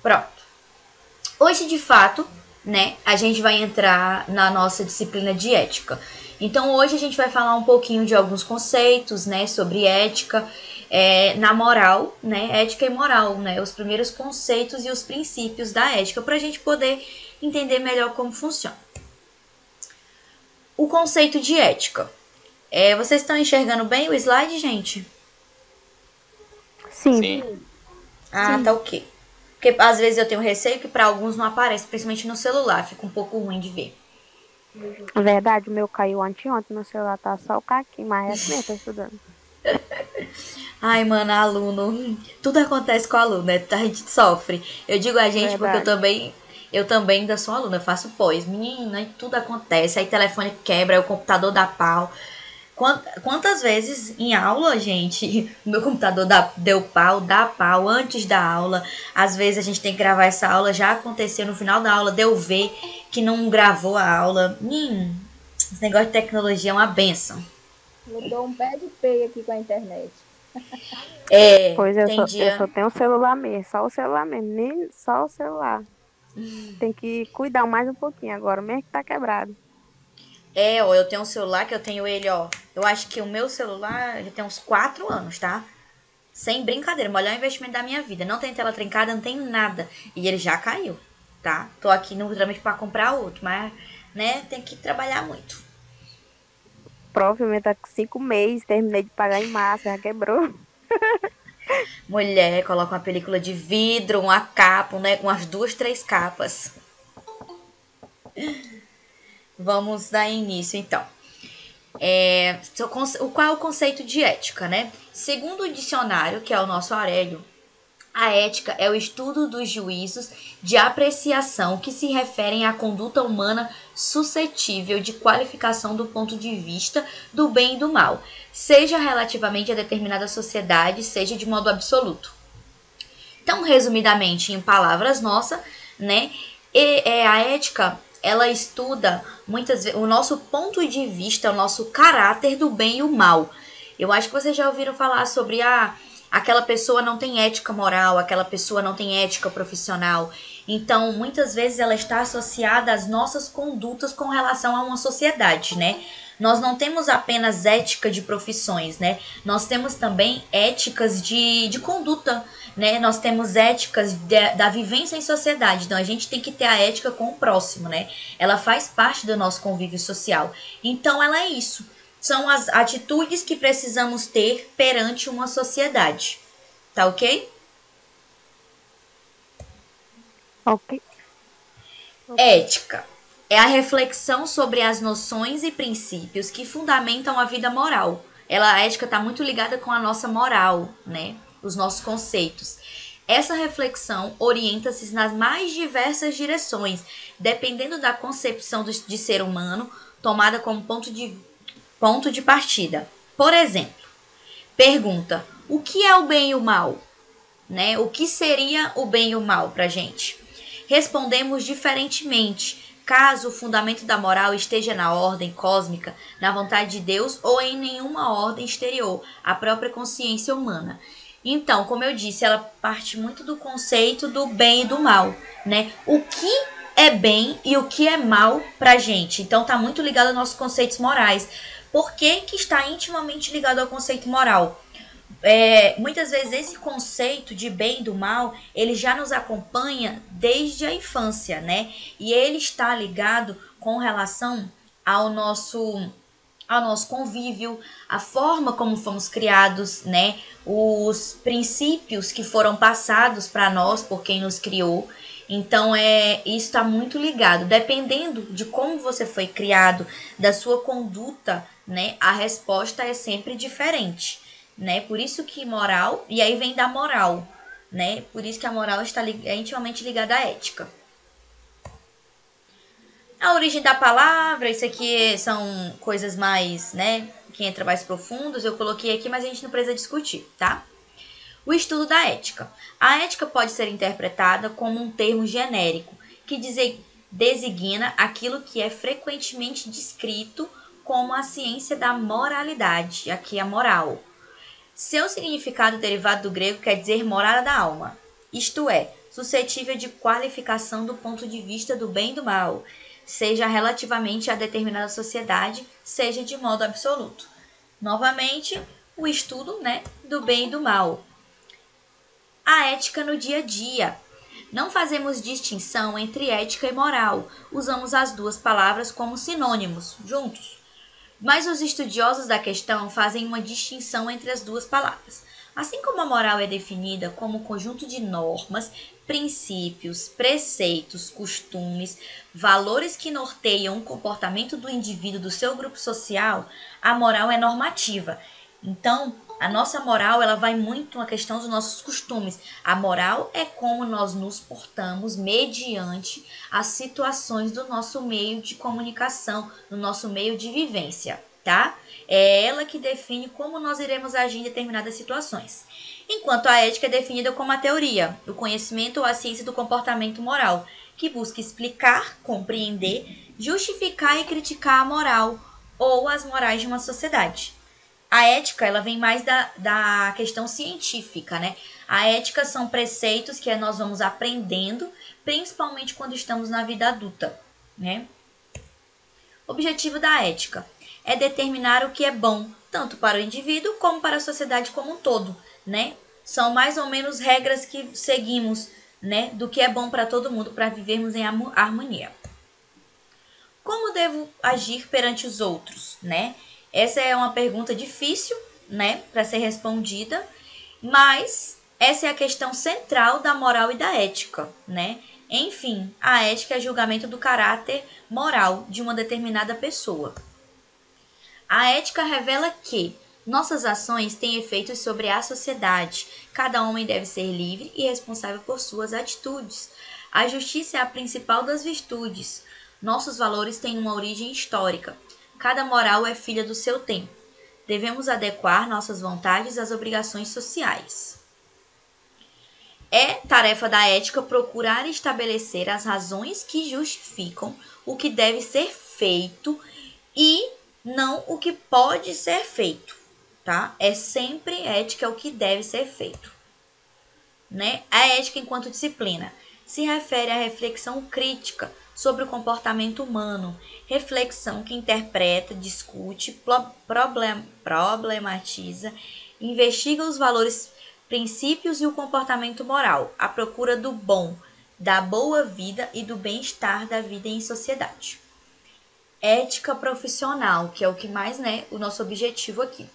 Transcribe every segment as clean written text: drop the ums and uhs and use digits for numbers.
Pronto. Hoje, de fato, né, a gente vai entrar na nossa disciplina de ética. Então, hoje a gente vai falar um pouquinho de alguns conceitos, né, sobre ética, na moral, né, ética e moral, né, os primeiros conceitos e os princípios da ética, para a gente poder entender melhor como funciona. O conceito de ética. Vocês estão enxergando bem o slide, gente? Sim. Sim. Ah, tá ok. Porque às vezes eu tenho receio que para alguns não aparece, principalmente no celular, fica um pouco ruim de ver. Verdade, o meu caiu anteontem no celular, tá só o caquinho, mas é assim mesmo, tô estudando. Ai, mano, aluno, tudo acontece com aluno, né? A gente sofre. Eu digo a gente porque Verdade. eu também ainda sou aluna, eu faço pós. Menina, e tudo acontece. Aí telefone quebra, aí o computador dá pau. Quantas vezes em aula, gente, meu computador deu pau, dá pau antes da aula. Às vezes a gente tem que gravar essa aula, já aconteceu no final da aula, deu ver que não gravou a aula. Esse negócio de tecnologia é uma benção. Eu dou um pé de peia aqui com a internet. Pois Tem eu dia. só tenho o celular mesmo, só o celular mesmo, nem só o celular. Tem que cuidar mais um pouquinho agora, mesmo que tá quebrado. Ó, eu tenho um celular que eu tenho ele, ó. Eu acho que o meu celular já tem uns 4 anos, tá? Sem brincadeira, o melhor investimento da minha vida. Não tem tela trincada, não tem nada. E ele já caiu, tá? Tô aqui no trâmite pra comprar outro, mas, né, tem que trabalhar muito. Provavelmente tá com 5 meses, terminei de pagar em massa, já quebrou. Mulher, coloca uma película de vidro, uma capa, né, umas 2, 3 capas. Vamos dar início, então. Qual é o conceito de ética, né? Segundo o dicionário, que é o nosso Aurélio, a ética é o estudo dos juízos de apreciação que se referem à conduta humana suscetível de qualificação do ponto de vista do bem e do mal, seja relativamente a determinada sociedade, seja de modo absoluto. Então, resumidamente, em palavras nossas, né, a ética ela estuda muitas vezes o nosso ponto de vista, o nosso caráter do bem e o mal. Eu acho que vocês já ouviram falar sobre aquela pessoa não tem ética moral, aquela pessoa não tem ética profissional. Então, muitas vezes ela está associada às nossas condutas com relação a uma sociedade, né? Nós não temos apenas ética de profissões, né? Nós temos também éticas de conduta, né? Nós temos éticas da vivência em sociedade. Então, a gente tem que ter a ética com o próximo, né? Ela faz parte do nosso convívio social. Então, ela é isso. São as atitudes que precisamos ter perante uma sociedade. Tá ok? Ok. Ética é a reflexão sobre as noções e princípios que fundamentam a vida moral. A ética está muito ligada com a nossa moral, né? Os nossos conceitos. Essa reflexão orienta-se nas mais diversas direções, dependendo da concepção de ser humano tomada como ponto de partida. Por exemplo, pergunta: o que é o bem e o mal? Né? O que seria o bem e o mal para a gente? Respondemos diferentemente, caso o fundamento da moral esteja na ordem cósmica, na vontade de Deus ou em nenhuma ordem exterior, a própria consciência humana. Então, como eu disse, ela parte muito do conceito do bem e do mal, né? O que é bem e o que é mal pra gente. Então, tá muito ligado aos nossos conceitos morais. Por que que está intimamente ligado ao conceito moral? Muitas vezes esse conceito de bem e do mal, ele já nos acompanha desde a infância, né? E ele está ligado com relação ao nosso convívio, a forma como fomos criados, né? Os princípios que foram passados para nós por quem nos criou. Então, isso está muito ligado. Dependendo de como você foi criado, da sua conduta, né? A resposta é sempre diferente, né? Por isso que moral, e aí vem da moral, né? Por isso que a moral está intimamente ligada à ética. A origem da palavra, isso aqui são coisas mais, né, que entra mais profundos, eu coloquei aqui, mas a gente não precisa discutir, tá? O estudo da ética. A ética pode ser interpretada como um termo genérico, que designa aquilo que é frequentemente descrito como a ciência da moralidade, aqui a moral. Seu significado derivado do grego quer dizer morada da alma. isto é, suscetível de qualificação do ponto de vista do bem e do mal, seja relativamente a determinada sociedade, seja de modo absoluto. Novamente, o estudo, né, do bem e do mal. A ética no dia a dia. Não fazemos distinção entre ética e moral. Usamos as duas palavras como sinônimos, juntos. Mas os estudiosos da questão fazem uma distinção entre as duas palavras. Assim como a moral é definida como conjunto de normas, princípios, preceitos, costumes, valores que norteiam o comportamento do indivíduo do seu grupo social, a moral é normativa. Então, a nossa moral ela vai muito na questão dos nossos costumes. A moral é como nós nos portamos mediante as situações do nosso meio de comunicação, do nosso meio de vivência, tá? É ela que define como nós iremos agir em determinadas situações. Enquanto a ética é definida como a teoria, o conhecimento ou a ciência do comportamento moral, que busca explicar, compreender, justificar e criticar a moral ou as morais de uma sociedade. A ética, ela vem mais da questão científica, né? A ética são preceitos que nós vamos aprendendo, principalmente quando estamos na vida adulta, né? O objetivo da ética é determinar o que é bom, tanto para o indivíduo como para a sociedade como um todo, né? São mais ou menos regras que seguimos, né? Do que é bom para todo mundo, para vivermos em harmonia. Como devo agir perante os outros, né? Essa é uma pergunta difícil, né, para ser respondida, mas essa é a questão central da moral e da ética, né? Enfim, a ética é julgamento do caráter moral de uma determinada pessoa. A ética revela que nossas ações têm efeitos sobre a sociedade. Cada homem deve ser livre e responsável por suas atitudes. A justiça é a principal das virtudes. Nossos valores têm uma origem histórica. Cada moral é filha do seu tempo. Devemos adequar nossas vontades às obrigações sociais. É tarefa da ética procurar estabelecer as razões que justificam o que deve ser feito e não o que pode ser feito, tá? É sempre ética o que deve ser feito, né? A ética enquanto disciplina se refere à reflexão crítica sobre o comportamento humano, reflexão que interpreta, discute, problematiza, investiga os valores, princípios e o comportamento moral, à procura do bom, da boa vida e do bem-estar da vida em sociedade. Ética profissional, que é o que mais, né, o nosso objetivo aqui.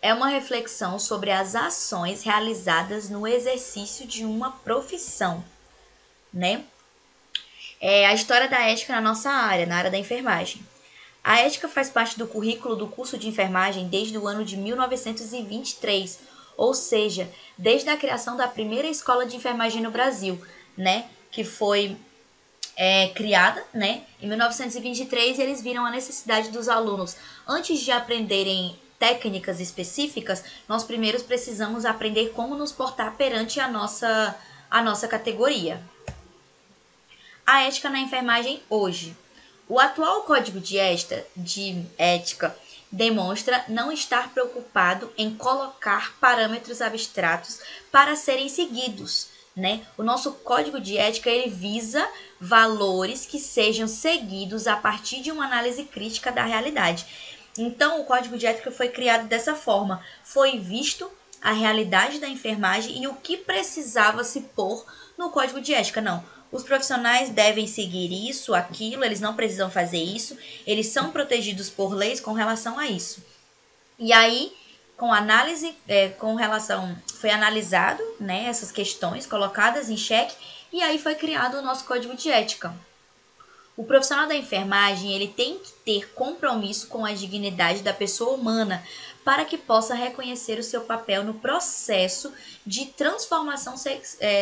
É uma reflexão sobre as ações realizadas no exercício de uma profissão, né? É a história da ética na nossa área, na área da enfermagem. A ética faz parte do currículo do curso de enfermagem desde o ano de 1923, ou seja, desde a criação da primeira escola de enfermagem no Brasil, né? Que foi criada, né, em 1923, e eles viram a necessidade dos alunos, antes de aprenderem técnicas específicas, nós primeiros precisamos aprender como nos portar perante a nossa categoria. A ética na enfermagem hoje. O atual código de ética demonstra não estar preocupado em colocar parâmetros abstratos para serem seguidos, né? O nosso código de ética ele visa valores que sejam seguidos a partir de uma análise crítica da realidade. Então, o código de ética foi criado dessa forma. Foi visto a realidade da enfermagem e o que precisava se pôr no código de ética. Não, os profissionais devem seguir isso, aquilo, eles não precisam fazer isso, eles são protegidos por leis com relação a isso. E aí, com análise, foi analisado, né, essas questões colocadas em xeque, e aí foi criado o nosso código de ética. O profissional da enfermagem ele tem que ter compromisso com a dignidade da pessoa humana para que possa reconhecer o seu papel no processo de transformação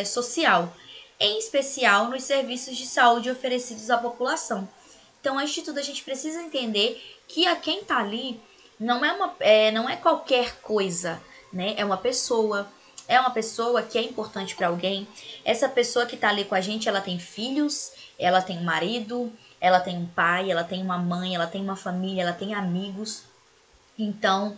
social, em especial nos serviços de saúde oferecidos à população. Então, antes de tudo, a gente precisa entender que a quem está ali não é qualquer coisa, né? É uma pessoa que é importante para alguém. Essa pessoa que está ali com a gente, ela tem filhos, ela tem um marido, ela tem um pai, ela tem uma mãe, ela tem uma família, ela tem amigos. Então,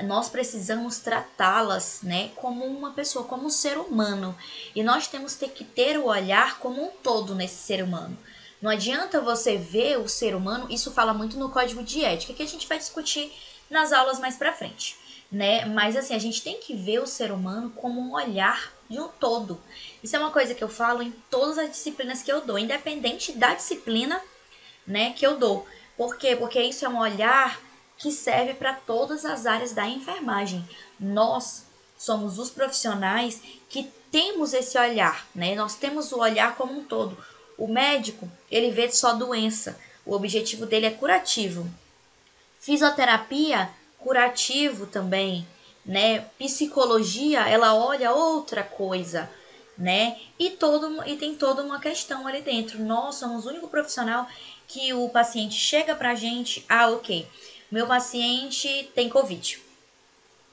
nós precisamos tratá-las, né, como uma pessoa, como um ser humano. E nós temos que ter o olhar como um todo nesse ser humano. Não adianta você ver o ser humano, isso fala muito no código de ética, que a gente vai discutir nas aulas mais pra frente, né? Mas assim, a gente tem que ver o ser humano como um olhar de um todo. Isso é uma coisa que eu falo em todas as disciplinas que eu dou, independente da disciplina, né, que eu dou. Por quê? Porque isso é um olhar que serve para todas as áreas da enfermagem. Nós somos os profissionais que temos esse olhar, né? Nós temos o olhar como um todo. O médico, ele vê só doença. O objetivo dele é curativo. Fisioterapia, curativo também, né? Psicologia, ela olha outra coisa, né? E tem toda uma questão ali dentro. Nós somos o único profissional que o paciente chega pra gente, ok, meu paciente tem Covid.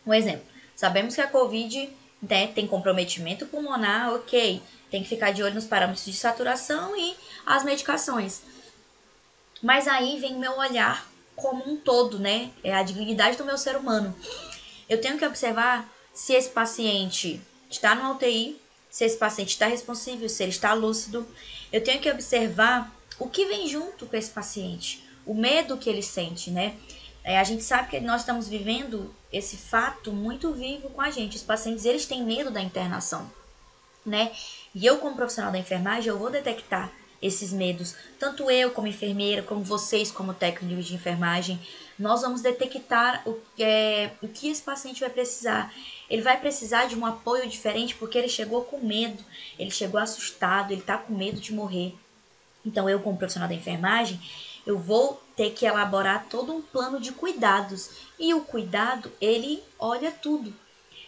Um exemplo, sabemos que a Covid, né, tem comprometimento pulmonar, ok, tem que ficar de olho nos parâmetros de saturação e as medicações. Mas aí vem o meu olhar como um todo, né? É a dignidade do meu ser humano. Eu tenho que observar se esse paciente está no UTI, se esse paciente está responsível, se ele está lúcido. Eu tenho que observar o que vem junto com esse paciente, o medo que ele sente, né? A gente sabe que nós estamos vivendo esse fato muito vivo com a gente. Os pacientes, eles têm medo da internação, né? E eu, como profissional da enfermagem, eu vou detectar esses medos. Tanto eu, como enfermeira, como vocês, como técnicos de enfermagem, nós vamos detectar o que esse paciente vai precisar. Ele vai precisar de um apoio diferente porque ele chegou com medo, ele chegou assustado, ele está com medo de morrer. Então, eu, como profissional da enfermagem, eu vou ter que elaborar todo um plano de cuidados. E o cuidado, ele olha tudo.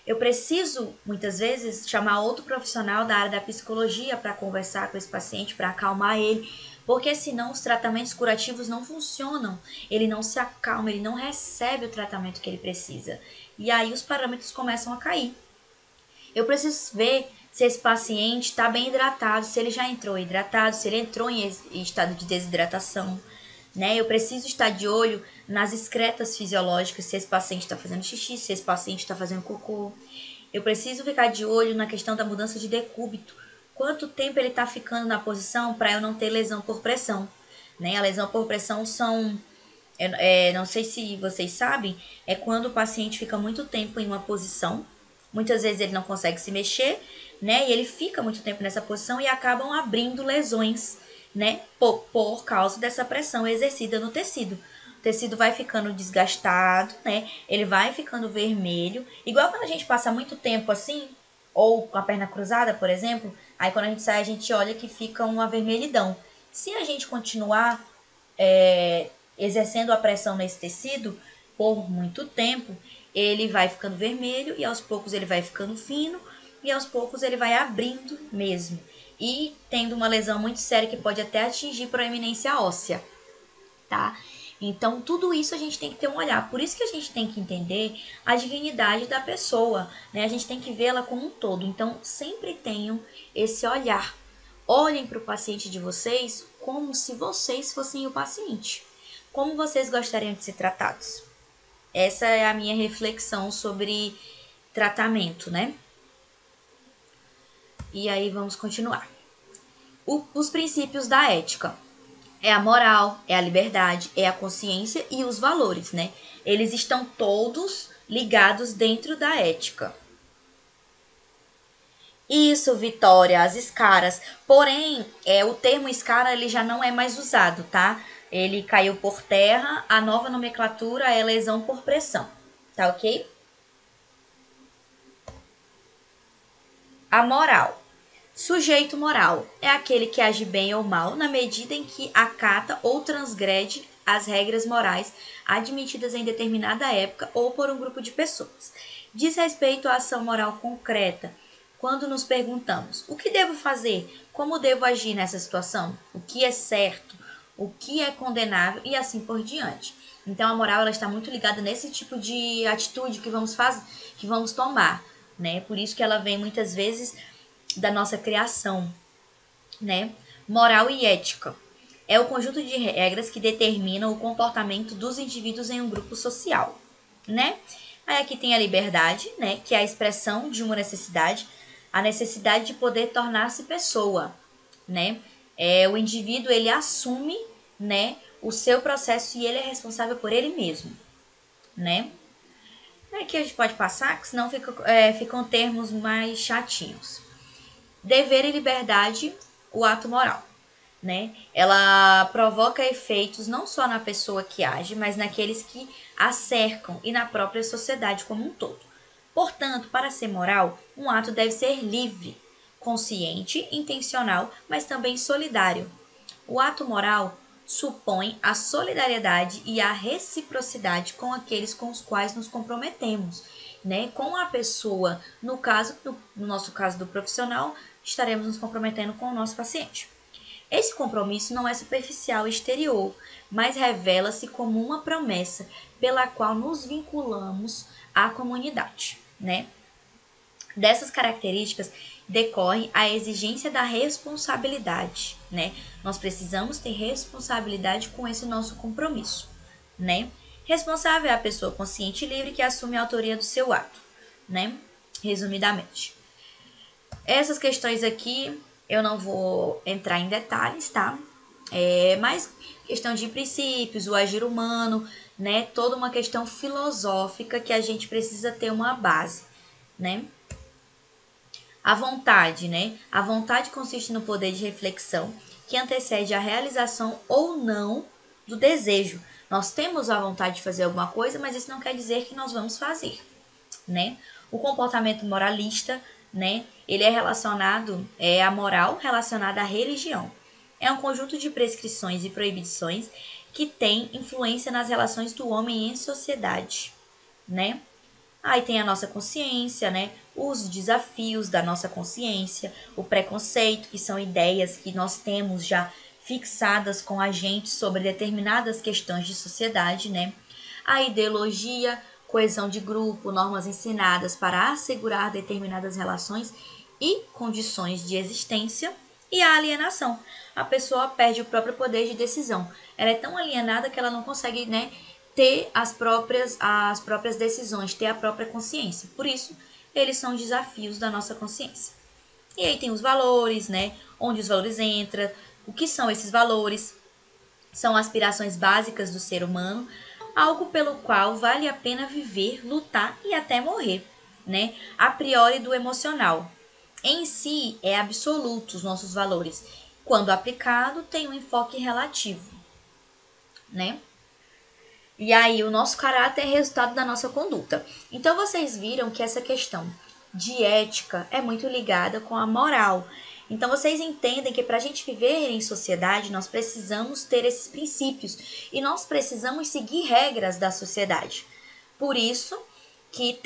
Eu preciso, muitas vezes, chamar outro profissional da área da psicologia para conversar com esse paciente, para acalmar ele, porque senão os tratamentos curativos não funcionam. Ele não se acalma, ele não recebe o tratamento que ele precisa. E aí os parâmetros começam a cair. Eu preciso ver se esse paciente está bem hidratado, se ele já entrou hidratado, se ele entrou em estado de desidratação, né? Eu preciso estar de olho nas excretas fisiológicas, se esse paciente está fazendo xixi, se esse paciente está fazendo cocô. Eu preciso ficar de olho na questão da mudança de decúbito. Quanto tempo ele está ficando na posição para eu não ter lesão por pressão, né? A lesão por pressão são, não sei se vocês sabem, é quando o paciente fica muito tempo em uma posição. Muitas vezes ele não consegue se mexer, né? E ele fica muito tempo nessa posição e acabam abrindo lesões, né? Por causa dessa pressão exercida no tecido. O tecido vai ficando desgastado, né? Ele vai ficando vermelho. Igual quando a gente passa muito tempo assim, ou com a perna cruzada, por exemplo, aí quando a gente sai, a gente olha que fica uma vermelhidão. Se a gente continuar exercendo a pressão nesse tecido por muito tempo, ele vai ficando vermelho e aos poucos ele vai ficando fino e aos poucos ele vai abrindo mesmo. E tendo uma lesão muito séria que pode até atingir proeminência óssea, tá? Então, tudo isso a gente tem que ter um olhar. Por isso que a gente tem que entender a dignidade da pessoa, né? A gente tem que vê-la como um todo. Então, sempre tenham esse olhar. Olhem para o paciente de vocês como se vocês fossem o paciente. Como vocês gostariam de ser tratados? Essa é a minha reflexão sobre tratamento, né? E aí vamos continuar. Os princípios da ética. É a moral, é a liberdade, é a consciência e os valores, né? Eles estão todos ligados dentro da ética. Isso, Vitória, as escaras. Porém, o termo escara ele já não é mais usado, tá? Ele caiu por terra, a nova nomenclatura é lesão por pressão, tá ok? A moral. Sujeito moral é aquele que age bem ou mal na medida em que acata ou transgrede as regras morais admitidas em determinada época ou por um grupo de pessoas. Diz respeito à ação moral concreta, quando nos perguntamos: o que devo fazer? Como devo agir nessa situação? O que é certo? O que é condenável? E assim por diante. Então a moral ela está muito ligada nesse tipo de atitude que vamos fazer, que vamos tomar, né? Por isso que ela vem muitas vezes da nossa criação, né? Moral e ética é o conjunto de regras que determinam o comportamento dos indivíduos em um grupo social, né? Aí aqui tem a liberdade, né, que é a expressão de uma necessidade, a necessidade de poder tornar-se pessoa, né? O indivíduo, ele assume, né, o seu processo e ele é responsável por ele mesmo, né? Aqui a gente pode passar, que senão ficam termos mais chatinhos. Dever e liberdade, o ato moral, né? Ela provoca efeitos não só na pessoa que age, mas naqueles que a cercam e na própria sociedade como um todo. Portanto, para ser moral, um ato deve ser livre, consciente, intencional, mas também solidário. O ato moral supõe a solidariedade e a reciprocidade com aqueles com os quais nos comprometemos, né? Com a pessoa, no nosso caso do profissional, estaremos nos comprometendo com o nosso paciente. Esse compromisso não é superficial e exterior, mas revela-se como uma promessa pela qual nos vinculamos à comunidade, né? Dessas características decorre a exigência da responsabilidade, né? Nós precisamos ter responsabilidade com esse nosso compromisso, né? Responsável é a pessoa consciente e livre que assume a autoria do seu ato, né? Resumidamente. Essas questões aqui eu não vou entrar em detalhes, tá? Mas questão de princípios, o agir humano, né? Toda uma questão filosófica que a gente precisa ter uma base, né? A vontade, né? A vontade consiste no poder de reflexão que antecede a realização ou não do desejo. Nós temos a vontade de fazer alguma coisa, mas isso não quer dizer que nós vamos fazer, né? O comportamento moralista, né? Ele é relacionado, a moral relacionada à religião. É um conjunto de prescrições e proibições que tem influência nas relações do homem em sociedade, né? Aí tem a nossa consciência, né? Os desafios da nossa consciência, o preconceito, que são ideias que nós temos já fixadas com a gente sobre determinadas questões de sociedade, né? A ideologia, coesão de grupo, normas ensinadas para assegurar determinadas relações e condições de existência, e a alienação. A pessoa perde o próprio poder de decisão. Ela é tão alienada que ela não consegue, né, ter as próprias decisões, ter a própria consciência. Por isso, eles são desafios da nossa consciência. E aí tem os valores, né? Onde os valores entram, o que são esses valores? São aspirações básicas do ser humano, algo pelo qual vale a pena viver, lutar e até morrer, né? A priori do emocional. Em si, é absoluto os nossos valores. Quando aplicado, tem um enfoque relativo, né? E aí, o nosso caráter é resultado da nossa conduta. Então, vocês viram que essa questão de ética é muito ligada com a moral. Então, vocês entendem que para a gente viver em sociedade, nós precisamos ter esses princípios. E nós precisamos seguir regras da sociedade. Por isso que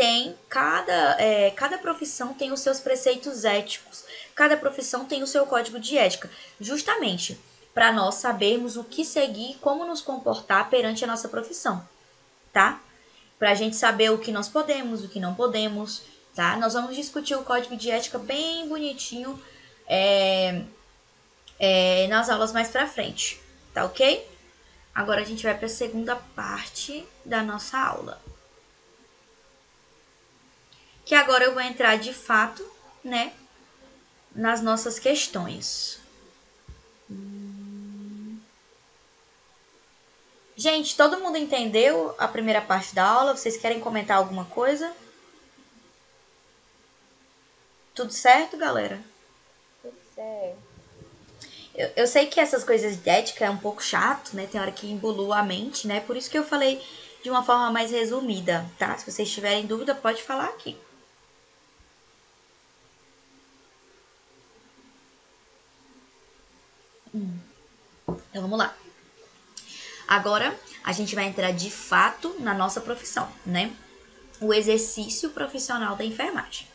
cada profissão tem os seus preceitos éticos. Cada profissão tem o seu código de ética. Justamente para nós sabermos o que seguir e como nos comportar perante a nossa profissão, tá? Para a gente saber o que nós podemos, o que não podemos, tá? Nós vamos discutir o código de ética bem bonitinho nas aulas mais pra frente, tá ok? Agora a gente vai para a segunda parte da nossa aula. Que agora eu vou entrar de fato, né, nas nossas questões. Gente, todo mundo entendeu a primeira parte da aula? Vocês querem comentar alguma coisa? Tudo certo, galera? Tudo certo. Eu sei que essas coisas de ética é um pouco chato, né? Tem hora que embolua a mente, né? Por isso que eu falei de uma forma mais resumida, tá? Se vocês tiverem dúvida, pode falar aqui. Então, vamos lá. Agora, a gente vai entrar de fato na nossa profissão, né? O exercício profissional da enfermagem.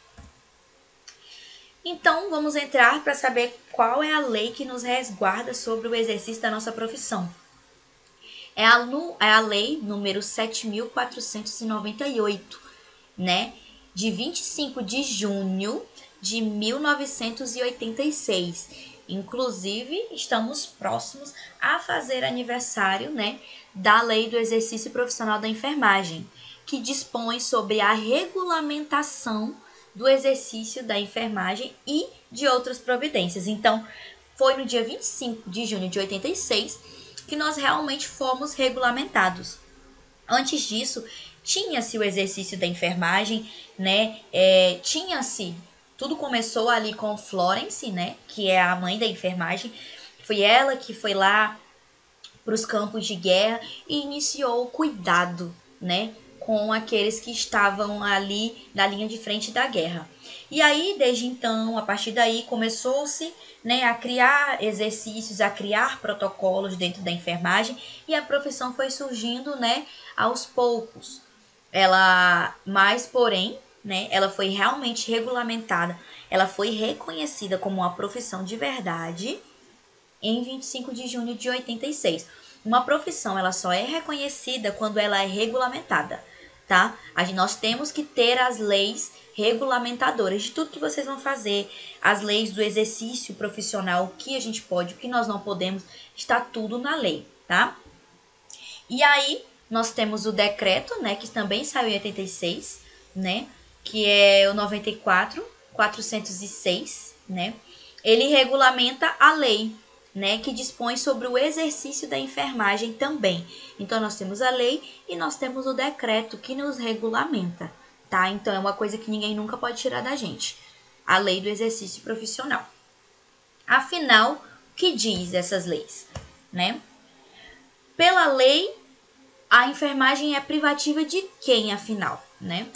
Então, vamos entrar para saber qual é a lei que nos resguarda sobre o exercício da nossa profissão. É a lei número 7.498, né? De 25 de junho de 1986. Inclusive, estamos próximos a fazer aniversário, né, da lei do exercício profissional da enfermagem, que dispõe sobre a regulamentação do exercício da enfermagem e de outras providências. Então, foi no dia 25 de junho de 86 que nós realmente fomos regulamentados. Antes disso, tinha-se o exercício da enfermagem, né? Tinha-se, tudo começou ali com Florence, né? Que é a mãe da enfermagem. Foi ela que foi lá para os campos de guerra e iniciou o cuidado, né? Com aqueles que estavam ali na linha de frente da guerra. E aí, desde então, a partir daí, começou-se, né, a criar exercícios, a criar protocolos dentro da enfermagem e a profissão foi surgindo, né, aos poucos. Mas, porém, né, ela foi realmente regulamentada, ela foi reconhecida como uma profissão de verdade em 25 de junho de 86. Uma profissão, ela só é reconhecida quando ela é regulamentada, tá? Nós temos que ter as leis regulamentadoras de tudo que vocês vão fazer, as leis do exercício profissional, o que a gente pode, o que nós não podemos, está tudo na lei, tá? E aí, nós temos o decreto, né, que também saiu em 86, né, que é o 94.406, né? Ele regulamenta a lei, né, que dispõe sobre o exercício da enfermagem também. Então, nós temos a lei e nós temos o decreto que nos regulamenta, tá? Então, é uma coisa que ninguém nunca pode tirar da gente. A lei do exercício profissional. Afinal, o que diz essas leis, né? Pela lei, a enfermagem é privativa de quem, afinal, né?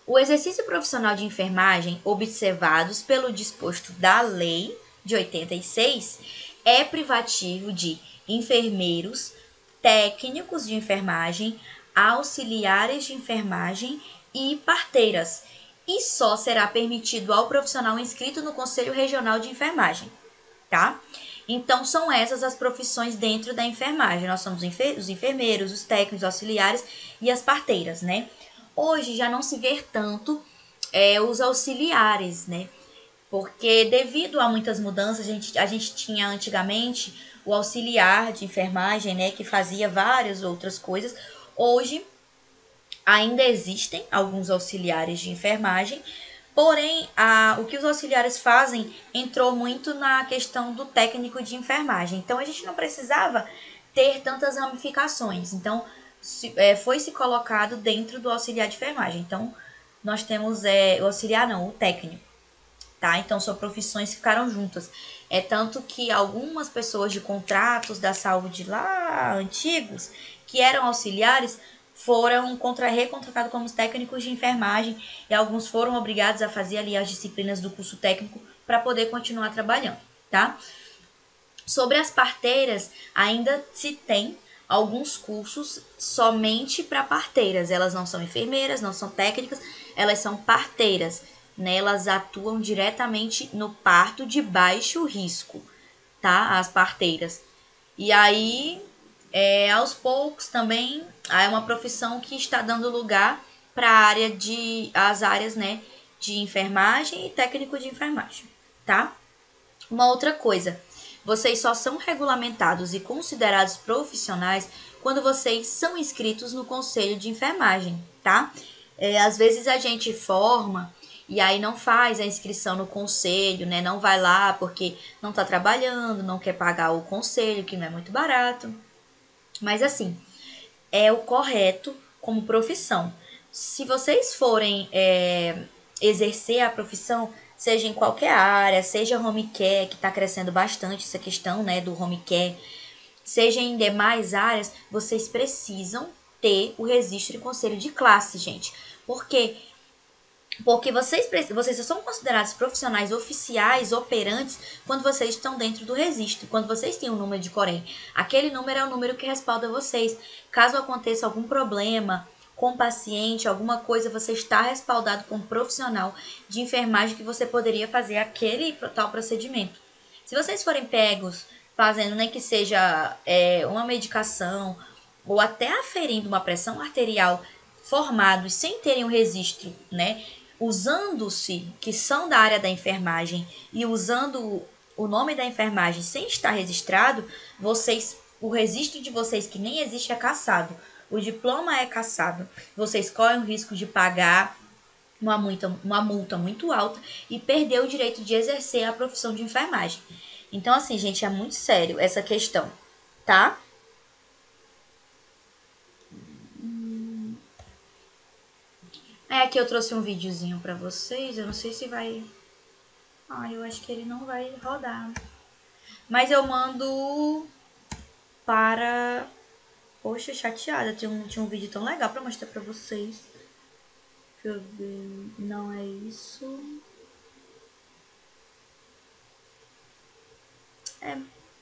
O exercício profissional de enfermagem, observados pelo disposto da lei de 86, é privativo de enfermeiros, técnicos de enfermagem, auxiliares de enfermagem e parteiras, e só será permitido ao profissional inscrito no Conselho Regional de Enfermagem, tá? Então, são essas as profissões dentro da enfermagem. Nós somos os enfermeiros, os técnicos, os auxiliares e as parteiras, né? Hoje já não se vê tanto os auxiliares, né? Porque devido a muitas mudanças, a gente tinha antigamente o auxiliar de enfermagem, né, que fazia várias outras coisas. Hoje ainda existem alguns auxiliares de enfermagem, porém o que os auxiliares fazem entrou muito na questão do técnico de enfermagem. Então a gente não precisava ter tantas ramificações. Então foi se colocado dentro do auxiliar de enfermagem. Então nós temos o auxiliar, não, o técnico. Tá? Então, são profissões que ficaram juntas. É tanto que algumas pessoas de contratos da saúde lá antigos, que eram auxiliares, foram recontratados como técnicos de enfermagem e alguns foram obrigados a fazer ali as disciplinas do curso técnico para poder continuar trabalhando, tá? Sobre as parteiras, ainda se tem alguns cursos somente para parteiras. Elas não são enfermeiras, não são técnicas, elas são parteiras. Elas atuam diretamente no parto de baixo risco, tá? As parteiras. E aí, aos poucos também, é uma profissão que está dando lugar para as áreas, né, de enfermagem e técnico de enfermagem, tá? Uma outra coisa, vocês só são regulamentados e considerados profissionais quando vocês são inscritos no Conselho de Enfermagem, tá? Às vezes a gente forma e aí não faz a inscrição no conselho, né? Não vai lá porque não está trabalhando, não quer pagar o conselho, que não é muito barato. Mas assim, é o correto como profissão. Se vocês forem exercer a profissão, seja em qualquer área, seja home care, que está crescendo bastante essa questão, né, do home care, seja em demais áreas, vocês precisam ter o registro de conselho de classe, gente. Por quê? Porque vocês só são considerados profissionais oficiais, operantes, quando vocês estão dentro do registro, quando vocês têm um número de Corém. Aquele número é o número que respalda vocês. Caso aconteça algum problema com o paciente, alguma coisa, você está respaldado como profissional de enfermagem que você poderia fazer aquele tal procedimento. Se vocês forem pegos fazendo nem que seja uma medicação ou até aferindo uma pressão arterial formados sem terem um registro, né? Usando-se que são da área da enfermagem e usando o nome da enfermagem sem estar registrado, o registro de vocês que nem existe é cassado. o diploma é cassado, vocês correm o risco de pagar uma multa muito alta e perder o direito de exercer a profissão de enfermagem. Então, assim, gente, é muito sério essa questão, tá? Aqui eu trouxe um videozinho pra vocês, eu não sei se vai... eu acho que ele não vai rodar. Mas eu mando para... Poxa, chateada, tinha um vídeo tão legal pra mostrar pra vocês. Deixa eu ver, não é isso.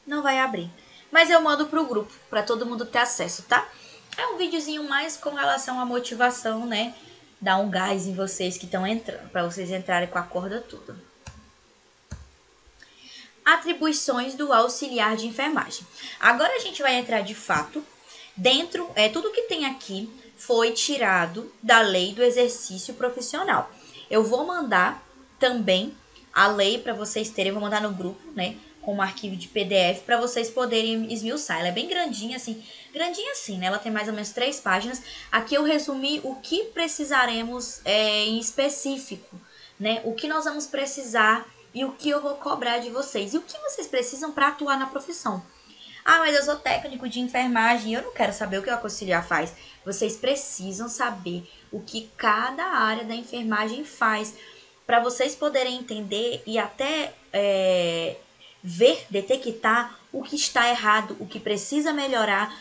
Não vai abrir. Mas eu mando pro grupo, pra todo mundo ter acesso, tá? É um videozinho mais com relação à motivação, né? Dar um gás em vocês que estão entrando, pra vocês entrarem com a corda toda. Atribuições do auxiliar de enfermagem. Agora a gente vai entrar de fato dentro, tudo que tem aqui foi tirado da lei do exercício profissional. Eu vou mandar também a lei para vocês terem, vou mandar no grupo, né, como arquivo de PDF para vocês poderem esmiuçar. Ela é bem grandinha assim, né? Ela tem mais ou menos 3 páginas. Aqui eu resumi o que precisaremos em específico, né? O que nós vamos precisar e o que eu vou cobrar de vocês. E o que vocês precisam para atuar na profissão. Mas eu sou técnico de enfermagem e eu não quero saber o que o auxiliar faz. Vocês precisam saber o que cada área da enfermagem faz para vocês poderem entender e até ver, detectar o que está errado, o que precisa melhorar,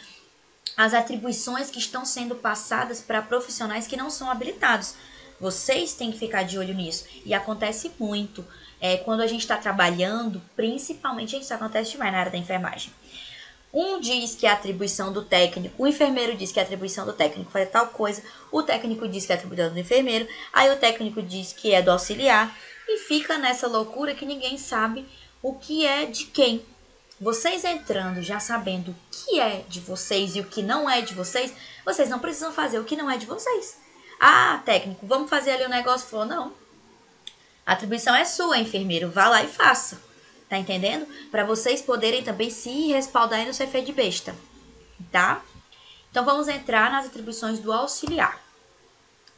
as atribuições que estão sendo passadas para profissionais que não são habilitados. Vocês têm que ficar de olho nisso. E acontece muito quando a gente está trabalhando, principalmente isso acontece demais na área da enfermagem. Um diz que é a atribuição do técnico, o enfermeiro diz que é a atribuição do técnico fazer tal coisa, o técnico diz que é a atribuição do enfermeiro, aí o técnico diz que é do auxiliar, e fica nessa loucura que ninguém sabe o que é de quem. Vocês entrando já sabendo o que é de vocês e o que não é de vocês, vocês não precisam fazer o que não é de vocês. Técnico, vamos fazer ali um negócio? Falou, não. A atribuição é sua, enfermeiro, vá lá e faça. Tá entendendo? Para vocês poderem também se respaldar e não ser feio de besta. Tá? Então, vamos entrar nas atribuições do auxiliar.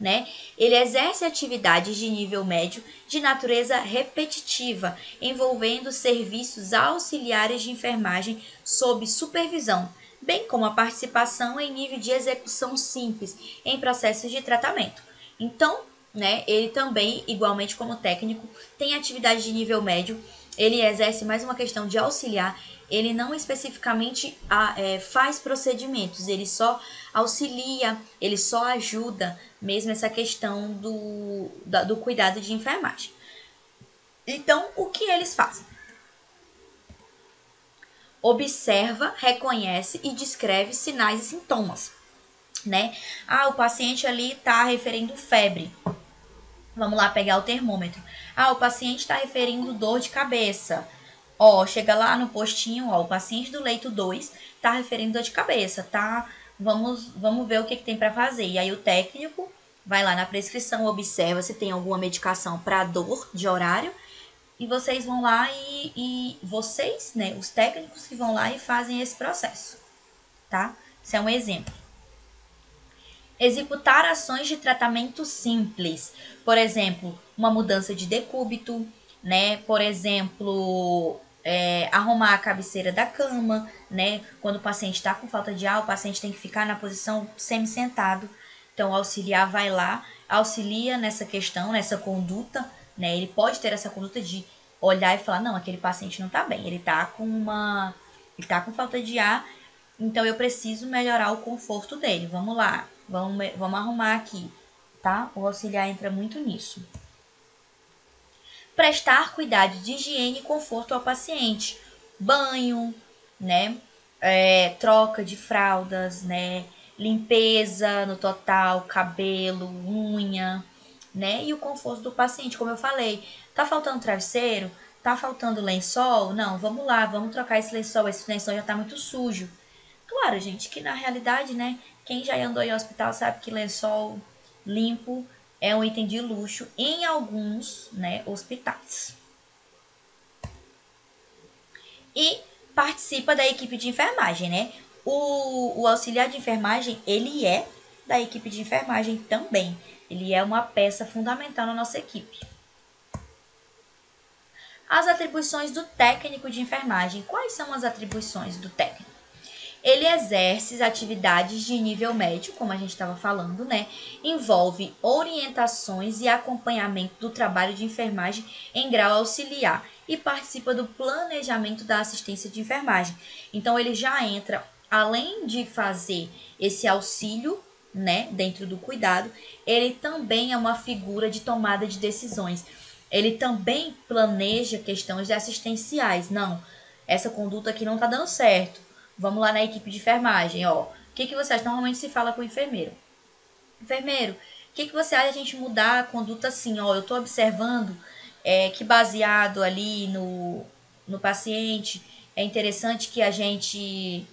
Né? Ele exerce atividades de nível médio de natureza repetitiva, envolvendo serviços auxiliares de enfermagem sob supervisão, bem como a participação em nível de execução simples em processos de tratamento. Então, né, ele também, igualmente como técnico, tem atividade de nível médio. Ele exerce mais uma questão de auxiliar, ele não especificamente faz procedimentos, ele só auxilia, ele só ajuda mesmo essa questão do cuidado de enfermagem. Então, o que eles fazem? Observa, reconhece e descreve sinais e sintomas, né? O paciente ali está referindo febre. Vamos lá pegar o termômetro. O paciente está referindo dor de cabeça. Chega lá no postinho, o paciente do leito 2 está referindo dor de cabeça, tá? Vamos ver o que tem para fazer. E aí o técnico vai lá na prescrição, observa se tem alguma medicação para dor de horário. E vocês vão lá e vocês, né, os técnicos que vão lá e fazem esse processo, tá? Isso é um exemplo. Executar ações de tratamento simples. Por exemplo, uma mudança de decúbito, né? Por exemplo, arrumar a cabeceira da cama, né? Quando o paciente está com falta de ar, o paciente tem que ficar na posição semi-sentado. Então, o auxiliar vai lá, auxilia nessa questão, nessa conduta, né? Ele pode ter essa conduta de olhar e falar, não, aquele paciente não está bem, ele está com falta de ar, então eu preciso melhorar o conforto dele. Vamos lá, vamos arrumar aqui, tá? O auxiliar entra muito nisso. Prestar cuidado de higiene e conforto ao paciente. Banho, né? Troca de fraldas, né? Limpeza no total, cabelo, unha, né? E o conforto do paciente, como eu falei. Tá faltando travesseiro? Tá faltando lençol? Não, vamos lá, vamos trocar esse lençol já tá muito sujo. Claro, gente, que na realidade, né? Quem já andou em hospital sabe que lençol limpo é um item de luxo em alguns, né, hospitais. E participa da equipe de enfermagem, né? O auxiliar de enfermagem, ele é da equipe de enfermagem também. Ele é uma peça fundamental na nossa equipe. As atribuições do técnico de enfermagem. Quais são as atribuições do técnico? Ele exerce atividades de nível médio, como a gente estava falando, né? Envolve orientações e acompanhamento do trabalho de enfermagem em grau auxiliar e participa do planejamento da assistência de enfermagem. Então, ele já entra, além de fazer esse auxílio, né, dentro do cuidado, ele também é uma figura de tomada de decisões. Ele também planeja questões assistenciais. Não, essa conduta aqui não está dando certo. Vamos lá na equipe de enfermagem, ó. O que você acha? Normalmente se fala com o enfermeiro. Enfermeiro, o que você acha de a gente mudar a conduta assim? Ó, eu tô observando que baseado ali no paciente, é interessante que a gente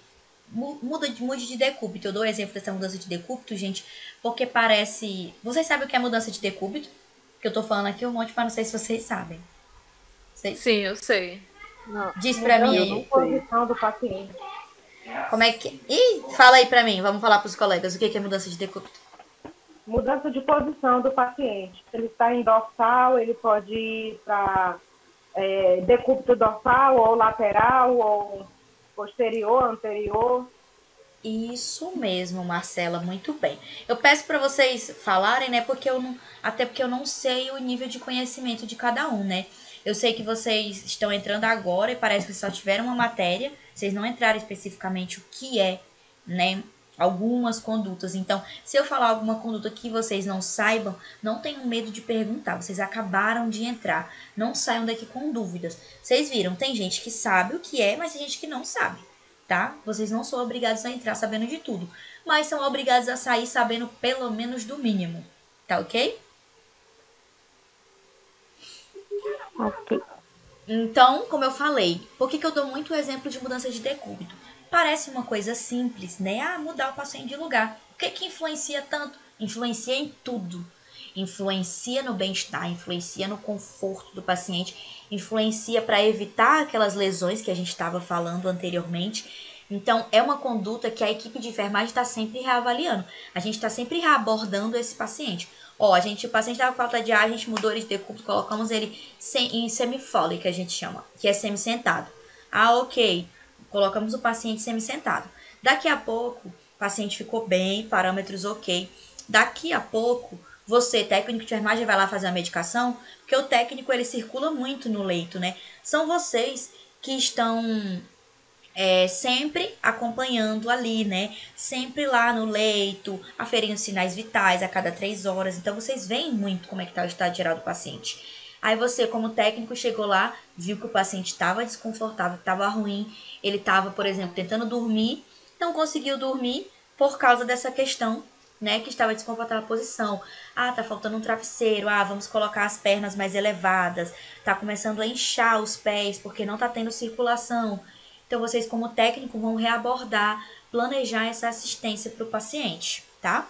mude de decúbito. Eu dou o exemplo dessa mudança de decúbito, gente, porque parece... Vocês sabem o que é mudança de decúbito? Que eu tô falando aqui um monte, mas não sei se vocês sabem. Sim, eu sei. Não, Diz pra mim mudança aí. de posição do paciente. Como é que... Ih, fala aí pra mim. Vamos falar pros colegas. O que é mudança de decúbito? Mudança de posição do paciente. Se ele está em dorsal, ele pode ir para decúbito dorsal, ou lateral, ou posterior, anterior. Isso mesmo, Marcela, muito bem. Eu peço para vocês falarem, né, porque eu não, até porque eu não sei o nível de conhecimento de cada um, né? Eu sei que vocês estão entrando agora e parece que só tiveram uma matéria, vocês não entraram especificamente o que é, né, algumas condutas. Então, se eu falar alguma conduta que vocês não saibam, não tenham medo de perguntar. Vocês acabaram de entrar, não saiam daqui com dúvidas. Vocês viram, tem gente que sabe o que é, mas tem gente que não sabe. Tá? Vocês não são obrigados a entrar sabendo de tudo, mas são obrigados a sair sabendo pelo menos do mínimo, tá ok? Ok. Então, como eu falei, por que eu dou muito exemplo de mudança de decúbito? Parece uma coisa simples, né? Ah, mudar o paciente de lugar. O que influencia tanto? Influencia em tudo. Influencia no bem-estar, influencia no conforto do paciente, influencia para evitar aquelas lesões que a gente estava falando anteriormente. Então, é uma conduta que a equipe de enfermagem está sempre reavaliando. A gente está sempre reabordando esse paciente. Ó, o paciente estava com falta de ar, a gente mudou ele de decúbito, colocamos ele em semifole, que a gente chama, que é semi-sentado. Ah, ok. Colocamos o paciente semi-sentado. Daqui a pouco, o paciente ficou bem, parâmetros ok. Daqui a pouco, você, técnico de enfermagem, vai lá fazer a medicação, porque o técnico, ele circula muito no leito, né? São vocês que estão sempre acompanhando ali, né? Sempre lá no leito, aferindo sinais vitais a cada 3 horas. Então, vocês veem muito como é que está o estado geral do paciente. Aí você, como técnico, chegou lá, viu que o paciente estava desconfortável, estava ruim. Ele estava, por exemplo, tentando dormir, não conseguiu dormir por causa dessa questão, né? Que estava desconfortável a posição. Ah, tá faltando um travesseiro. Ah, vamos colocar as pernas mais elevadas. Tá começando a inchar os pés porque não tá tendo circulação. Então, vocês, como técnico, vão reabordar, planejar essa assistência para o paciente, tá?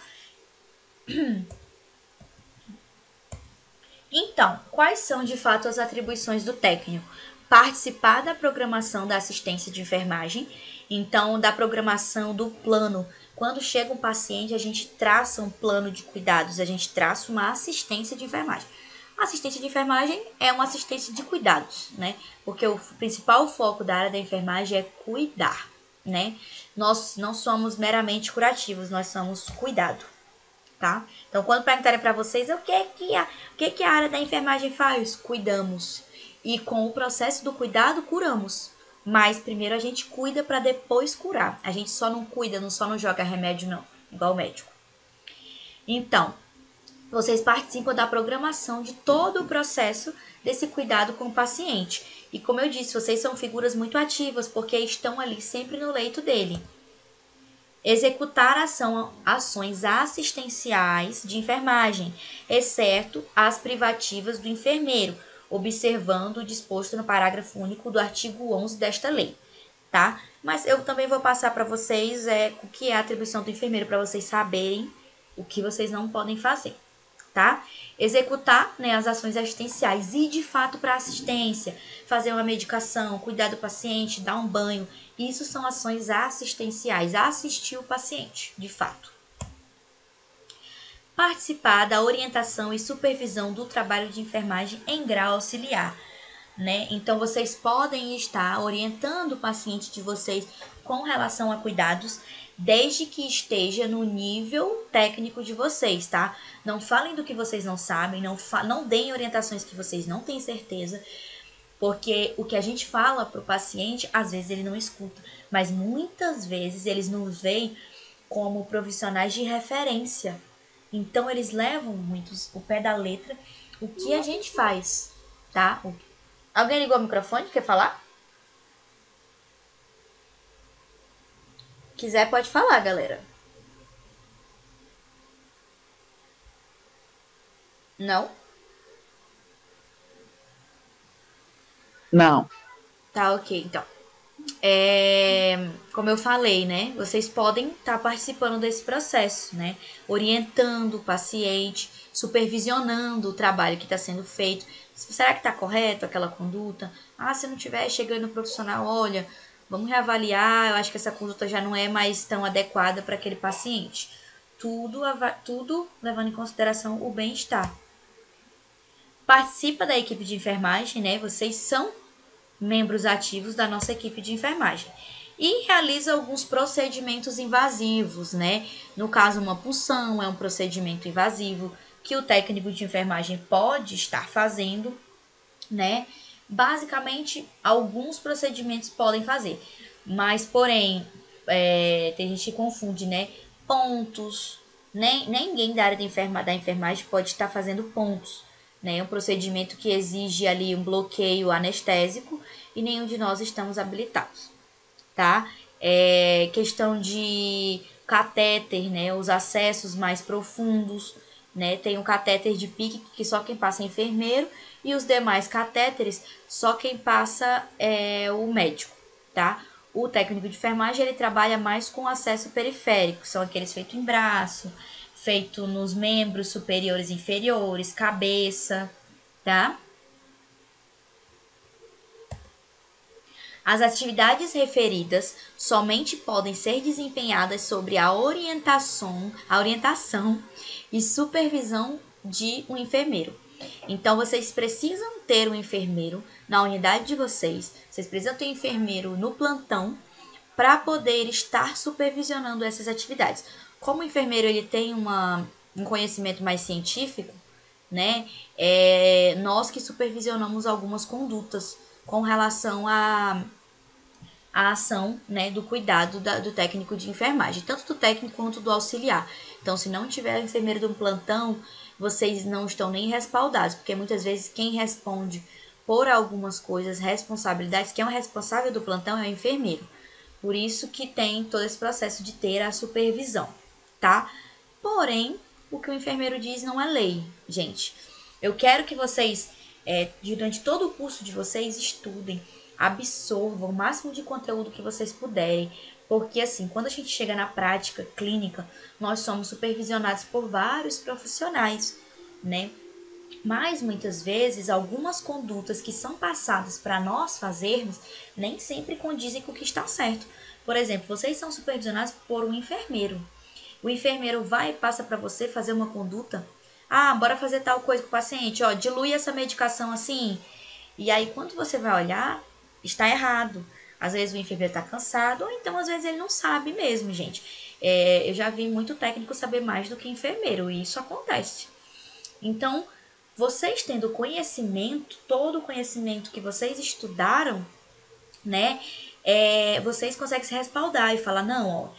Então, quais são, de fato, as atribuições do técnico? Participar da programação da assistência de enfermagem, então, da programação do plano. Quando chega um paciente, a gente traça um plano de cuidados, a gente traça uma assistência de enfermagem. A assistência de enfermagem é uma assistência de cuidados, né? Porque o principal foco da área da enfermagem é cuidar, né? Nós não somos meramente curativos, nós somos cuidado, tá? Então, quando perguntarem para vocês o que a área da enfermagem faz, cuidamos. E com o processo do cuidado, curamos. Mas primeiro a gente cuida para depois curar. A gente só não cuida, só não joga remédio, não, igual o médico. Então, vocês participam da programação de todo o processo desse cuidado com o paciente. E como eu disse, vocês são figuras muito ativas, porque estão ali sempre no leito dele. Executar ações assistenciais de enfermagem, exceto as privativas do enfermeiro, observando o disposto no parágrafo único do artigo 11 desta lei, tá? Mas eu também vou passar para vocês o que é a atribuição do enfermeiro, para vocês saberem o que vocês não podem fazer. tá? Executar, né, as ações assistenciais, ir de fato para assistência, fazer uma medicação, cuidar do paciente, dar um banho. Isso são ações assistenciais, assistir o paciente, de fato. Participar da orientação e supervisão do trabalho de enfermagem em grau auxiliar, né? Então, vocês podem estar orientando o paciente de vocês com relação a cuidados, desde que esteja no nível técnico de vocês, tá? Não falem do que vocês não sabem, não deem orientações que vocês não têm certeza, porque o que a gente fala para o paciente, às vezes ele não escuta, mas muitas vezes eles nos veem como profissionais de referência. Então, eles levam muito o pé da letra o que a gente faz, tá? Alguém ligou o microfone? Quer falar? Quiser, pode falar, galera. Não? Não. Tá, ok, então. Como eu falei, né? Vocês podem estar participando desse processo, né? Orientando o paciente, supervisionando o trabalho que está sendo feito. Será que está correto aquela conduta? Se não tiver, chegando no profissional, olha, vamos reavaliar, eu acho que essa conduta já não é mais tão adequada para aquele paciente. Tudo levando em consideração o bem-estar. Participa da equipe de enfermagem, né? Vocês são membros ativos da nossa equipe de enfermagem. E realiza alguns procedimentos invasivos, né? No caso, uma punção é um procedimento invasivo que o técnico de enfermagem pode estar fazendo, né? Basicamente, alguns procedimentos podem fazer. Mas, porém, tem gente que confunde, né? Pontos. Ninguém da área da enfermagem pode estar fazendo pontos. Né? É um procedimento que exige ali um bloqueio anestésico e nenhum de nós estamos habilitados, tá? Questão de catéter, né? Os acessos mais profundos, né? Tem um catéter de pique que só quem passa é enfermeiro e os demais catéteres só quem passa é o médico, tá? O técnico de enfermagem ele trabalha mais com acesso periférico, são aqueles feitos em braço, feito nos membros superiores e inferiores, cabeça, tá? As atividades referidas somente podem ser desempenhadas sobre a orientação e supervisão de um enfermeiro. Então, vocês precisam ter um enfermeiro na unidade de vocês, vocês precisam ter um enfermeiro no plantão para poder estar supervisionando essas atividades. Como o enfermeiro ele tem um conhecimento mais científico, né? Nós que supervisionamos algumas condutas com relação à ação, né, do cuidado do técnico de enfermagem, tanto do técnico quanto do auxiliar. Então, se não tiver enfermeiro de um plantão, vocês não estão nem respaldados, porque muitas vezes quem responde por algumas coisas, responsabilidades, quem é o responsável do plantão é o enfermeiro. Por isso que tem todo esse processo de ter a supervisão, tá? Porém, o que o enfermeiro diz não é lei, gente. Eu quero que vocês, durante todo o curso de vocês, estudem, absorvam o máximo de conteúdo que vocês puderem, porque assim, quando a gente chega na prática clínica, nós somos supervisionados por vários profissionais, né? Mas muitas vezes algumas condutas que são passadas para nós fazermos nem sempre condizem com o que está certo. Por exemplo, vocês são supervisionados por um enfermeiro. O enfermeiro vai e passa para você fazer uma conduta. Bora fazer tal coisa com o paciente, dilui essa medicação assim. E aí quando você vai olhar, está errado. Às vezes o enfermeiro está cansado, ou então às vezes ele não sabe mesmo, gente. Eu já vi muito técnico saber mais do que enfermeiro, e isso acontece. Então, vocês tendo conhecimento, todo o conhecimento que vocês estudaram, né, vocês conseguem se respaldar e falar, não,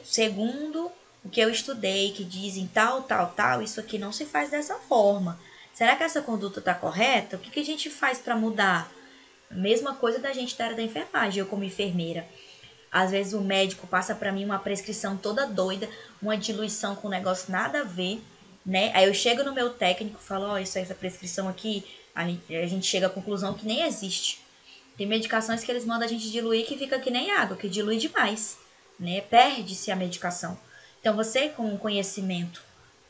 segundo o que eu estudei, que dizem tal, isso aqui não se faz dessa forma. Será que essa conduta está correta? O que a gente faz para mudar? Mesma coisa da gente da área da enfermagem, eu como enfermeira. Às vezes o médico passa para mim uma prescrição toda doida, uma diluição com um negócio nada a ver, né? Aí eu chego no meu técnico e falo, essa prescrição aqui, a gente chega à conclusão que nem existe. Tem medicações que eles mandam a gente diluir que fica que nem água, que dilui demais, né? Perde-se a medicação. Então você com conhecimento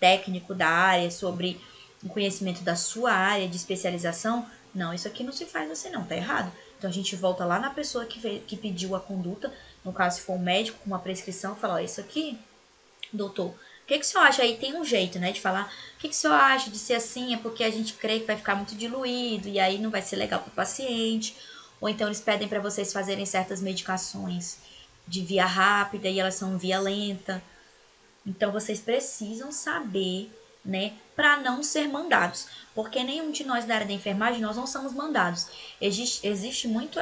técnico da área, sobre o conhecimento da sua área de especialização, não, isso aqui não se faz assim não, tá errado. Então a gente volta lá na pessoa que pediu a conduta, no caso se for um médico com uma prescrição, fala, ó, isso aqui, doutor, o que o senhor acha? Aí tem um jeito, né, de falar, o que o senhor acha de ser assim? É porque a gente crê que vai ficar muito diluído e aí não vai ser legal para o paciente. Ou então eles pedem para vocês fazerem certas medicações de via rápida e elas são via lenta. Então vocês precisam saber, né, para não ser mandados. Porque nenhum de nós da área da enfermagem, nós não somos mandados. Existe muito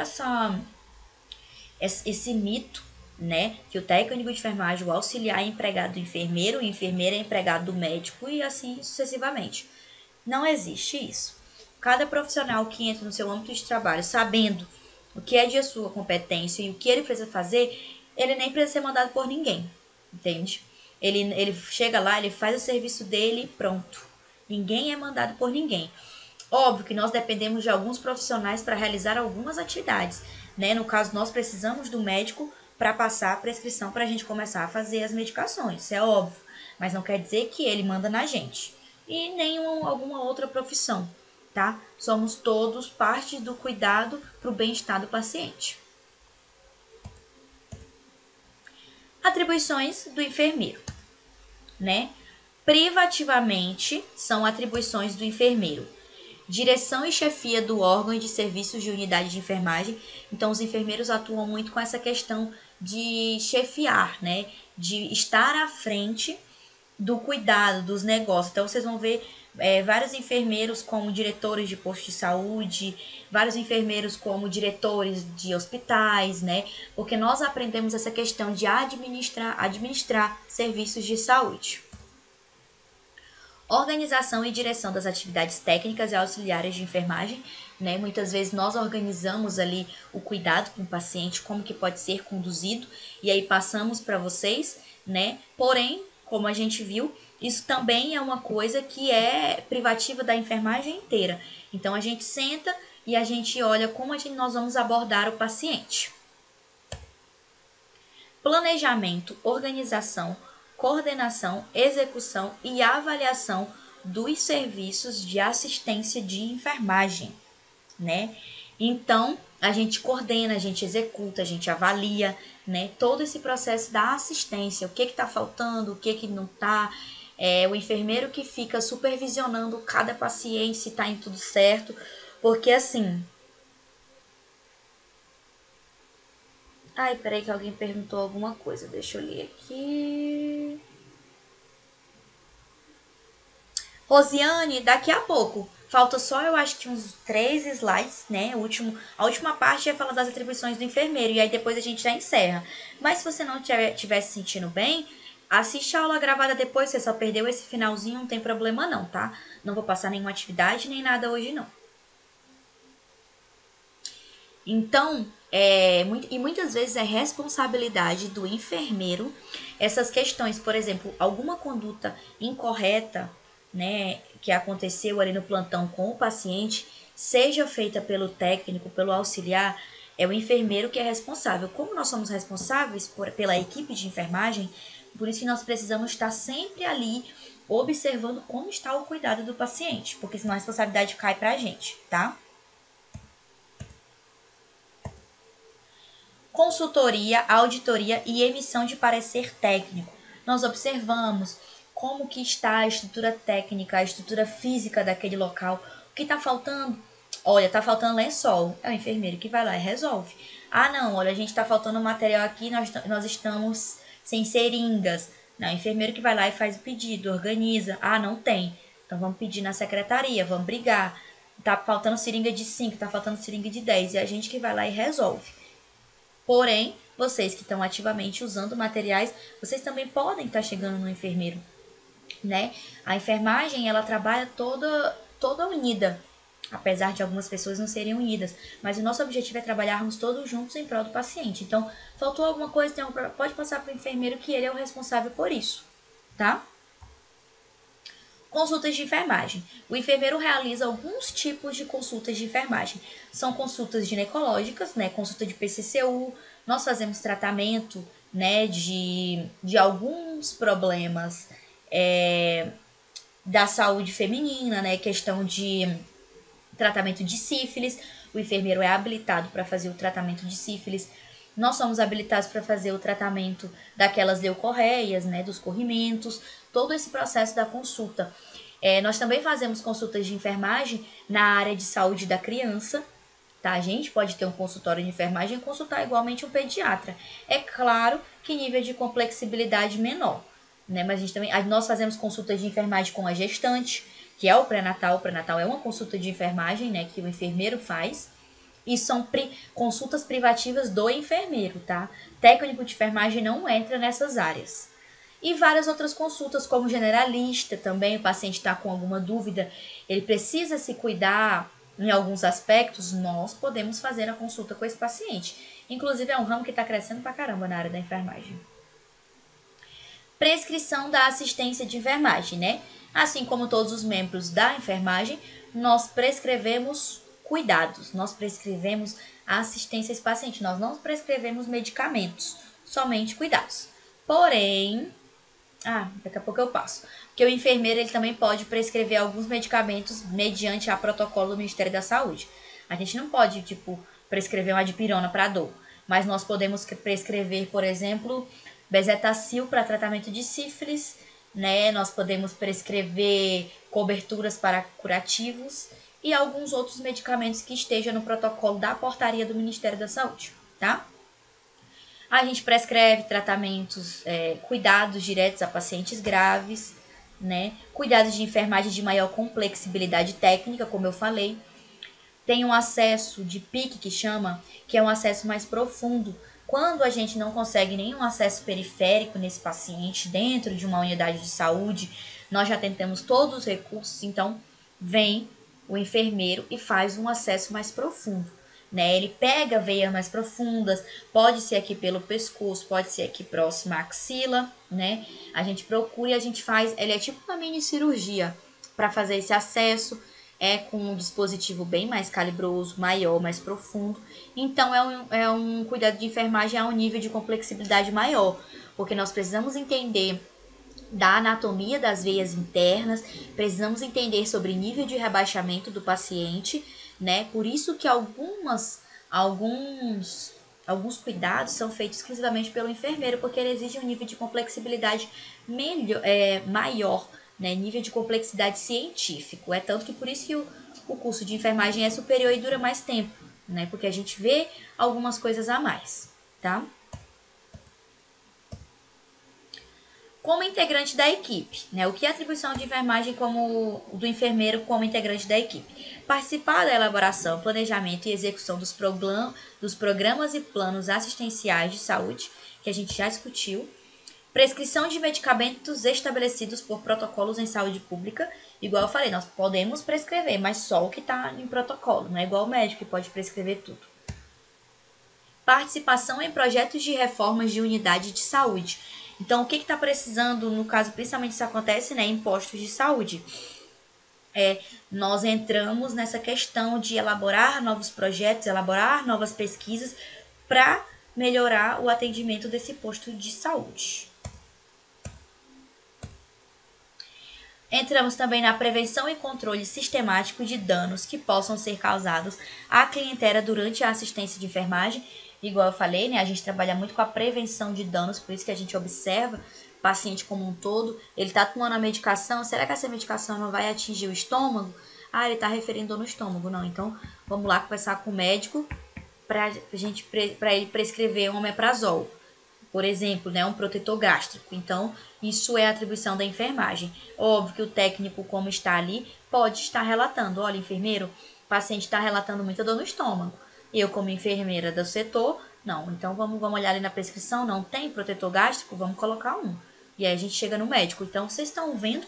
esse mito, né, que o técnico de enfermagem, o auxiliar é empregado do enfermeiro, o enfermeiro é empregado do médico e assim sucessivamente. Não existe isso. Cada profissional que entra no seu âmbito de trabalho sabendo o que é de sua competência e o que ele precisa fazer, ele nem precisa ser mandado por ninguém, entende? Ele chega lá, ele faz o serviço dele e pronto. Ninguém é mandado por ninguém. Óbvio que nós dependemos de alguns profissionais para realizar algumas atividades, né? No caso, nós precisamos do médico para passar a prescrição para a gente começar a fazer as medicações, isso é óbvio. Mas não quer dizer que ele manda na gente. E nem alguma outra profissão, tá? Somos todos parte do cuidado para o bem-estar do paciente. Atribuições do enfermeiro, né? Privativamente são atribuições do enfermeiro. Direção e chefia do órgão e de serviços de unidade de enfermagem. Então, os enfermeiros atuam muito com essa questão de chefiar, né? De estar à frente do cuidado, dos negócios. Então, vocês vão ver vários enfermeiros como diretores de posto de saúde, vários enfermeiros como diretores de hospitais, né? Porque nós aprendemos essa questão de administrar serviços de saúde. Organização e direção das atividades técnicas e auxiliares de enfermagem, né? Muitas vezes nós organizamos ali o cuidado com o paciente, como que pode ser conduzido, e aí passamos para vocês, né? Porém, como a gente viu, isso também é uma coisa que é privativa da enfermagem inteira. Então, a gente senta e a gente olha como nós vamos abordar o paciente. Planejamento, organização, coordenação, execução e avaliação dos serviços de assistência de enfermagem, né? Então, a gente coordena, a gente executa, a gente avalia, né, todo esse processo da assistência, o que está faltando, o que não está. O enfermeiro que fica supervisionando cada paciente se está indo tudo certo, porque assim... Ai, peraí que alguém perguntou alguma coisa, deixa eu ler aqui... Rosiane, daqui a pouco. Falta só, eu acho que uns 3 slides, né? A última parte é falar das atribuições do enfermeiro. E aí depois a gente já encerra. Mas se você não estiver se sentindo bem, assiste a aula gravada depois. Você só perdeu esse finalzinho, não tem problema não, tá? Não vou passar nenhuma atividade, nem nada hoje, não. Então, muitas vezes é responsabilidade do enfermeiro essas questões. Por exemplo, alguma conduta incorreta, né, que aconteceu ali no plantão com o paciente, seja feita pelo técnico, pelo auxiliar, é o enfermeiro que é responsável. Como nós somos responsáveis pela equipe de enfermagem, por isso que nós precisamos estar sempre ali observando como está o cuidado do paciente, porque senão a responsabilidade cai para a gente, tá? Consultoria, auditoria e emissão de parecer técnico. Nós observamos como que está a estrutura técnica, a estrutura física daquele local. O que está faltando? Olha, está faltando lençol. É o enfermeiro que vai lá e resolve. Ah, não, olha, a gente está faltando material aqui, nós estamos sem seringas. Não, é o enfermeiro que vai lá e faz o pedido, organiza. Ah, não tem. Então vamos pedir na secretaria, vamos brigar. Tá faltando seringa de 5, tá faltando seringa de 10. E a gente que vai lá e resolve. Porém, vocês que estão ativamente usando materiais, vocês também podem estar chegando no enfermeiro, né? A enfermagem, ela trabalha toda unida, apesar de algumas pessoas não serem unidas, mas o nosso objetivo é trabalharmos todos juntos em prol do paciente. Então, faltou alguma coisa, pode passar para o enfermeiro que ele é o responsável por isso, tá? Consultas de enfermagem. O enfermeiro realiza alguns tipos de consultas de enfermagem. São consultas ginecológicas, né? Consulta de PCCU. Nós fazemos tratamento, né? De alguns problemas da saúde feminina, né? Questão de tratamento de sífilis. O enfermeiro é habilitado para fazer o tratamento de sífilis. Nós somos habilitados para fazer o tratamento daquelas leucorreias, né? Dos corrimentos. Todo esse processo da consulta. Nós também fazemos consultas de enfermagem na área de saúde da criança. Tá? A gente pode ter um consultório de enfermagem e consultar igualmente um pediatra. É claro que nível de complexibilidade menor. Né? Mas nós fazemos consultas de enfermagem com a gestante, que é o pré-natal. O pré-natal é uma consulta de enfermagem, né, que o enfermeiro faz. E são consultas privativas do enfermeiro, tá? Técnico de enfermagem não entra nessas áreas. E várias outras consultas, como generalista também. O paciente está com alguma dúvida, ele precisa se cuidar em alguns aspectos, nós podemos fazer a consulta com esse paciente. Inclusive, é um ramo que está crescendo pra caramba na área da enfermagem. Prescrição da assistência de enfermagem, né? Assim como todos os membros da enfermagem, nós prescrevemos cuidados, nós prescrevemos assistência a esse paciente, nós não prescrevemos medicamentos, somente cuidados. Porém, daqui a pouco eu passo. Porque o enfermeiro ele também pode prescrever alguns medicamentos mediante a protocolo do Ministério da Saúde. A gente não pode, prescrever uma dipirona para dor. Mas nós podemos prescrever, por exemplo, bezetacil para tratamento de sífilis, né? Nós podemos prescrever coberturas para curativos e alguns outros medicamentos que estejam no protocolo da portaria do Ministério da Saúde, tá? A gente prescreve tratamentos, cuidados diretos a pacientes graves, né? Cuidados de enfermagem de maior complexibilidade técnica, como eu falei. Tem um acesso de PIC, que é um acesso mais profundo. Quando a gente não consegue nenhum acesso periférico nesse paciente dentro de uma unidade de saúde, nós já tentamos todos os recursos, então vem o enfermeiro e faz um acesso mais profundo. Né? Ele pega veias mais profundas, pode ser aqui pelo pescoço, pode ser aqui próximo à axila, né? A gente procura e a gente faz, ele é tipo uma mini cirurgia para fazer esse acesso, com um dispositivo bem mais calibroso, maior, mais profundo. Então é um cuidado de enfermagem a um nível de complexibilidade maior, porque nós precisamos entender da anatomia das veias internas, precisamos entender sobre nível de rebaixamento do paciente, né? Por isso que alguns cuidados são feitos exclusivamente pelo enfermeiro, porque ele exige um nível de complexibilidade maior, né? Nível de complexidade científico. É tanto que por isso que o curso de enfermagem é superior e dura mais tempo, né? Porque a gente vê algumas coisas a mais, tá? Como integrante da equipe, né? O que é a atribuição de enfermagem do enfermeiro como integrante da equipe? Participar da elaboração, planejamento e execução dos programas e planos assistenciais de saúde, que a gente já discutiu. Prescrição de medicamentos estabelecidos por protocolos em saúde pública. Igual eu falei, nós podemos prescrever, mas só o que está em protocolo, não é igual o médico que pode prescrever tudo. Participação em projetos de reformas de unidade de saúde. Então, o que está precisando, no caso, principalmente isso acontece, né, em postos de saúde? Nós entramos nessa questão de elaborar novos projetos, elaborar novas pesquisas para melhorar o atendimento desse posto de saúde. Entramos também na prevenção e controle sistemático de danos que possam ser causados à clientela durante a assistência de enfermagem. Igual eu falei, né, a gente trabalha muito com a prevenção de danos, por isso que a gente observa o paciente como um todo. Ele está tomando a medicação, será que essa medicação não vai atingir o estômago? Ele está referindo dor no estômago. Não, então vamos lá conversar com o médico para ele prescrever um omeprazol, por exemplo, né, um protetor gástrico. Então, isso é atribuição da enfermagem. Óbvio que o técnico, como está ali, pode estar relatando. Olha, enfermeiro, o paciente está relatando muita dor no estômago. Eu, como enfermeira do setor, não. Então, vamos olhar ali na prescrição. Não tem protetor gástrico? Vamos colocar um. E aí a gente chega no médico. Então, vocês estão vendo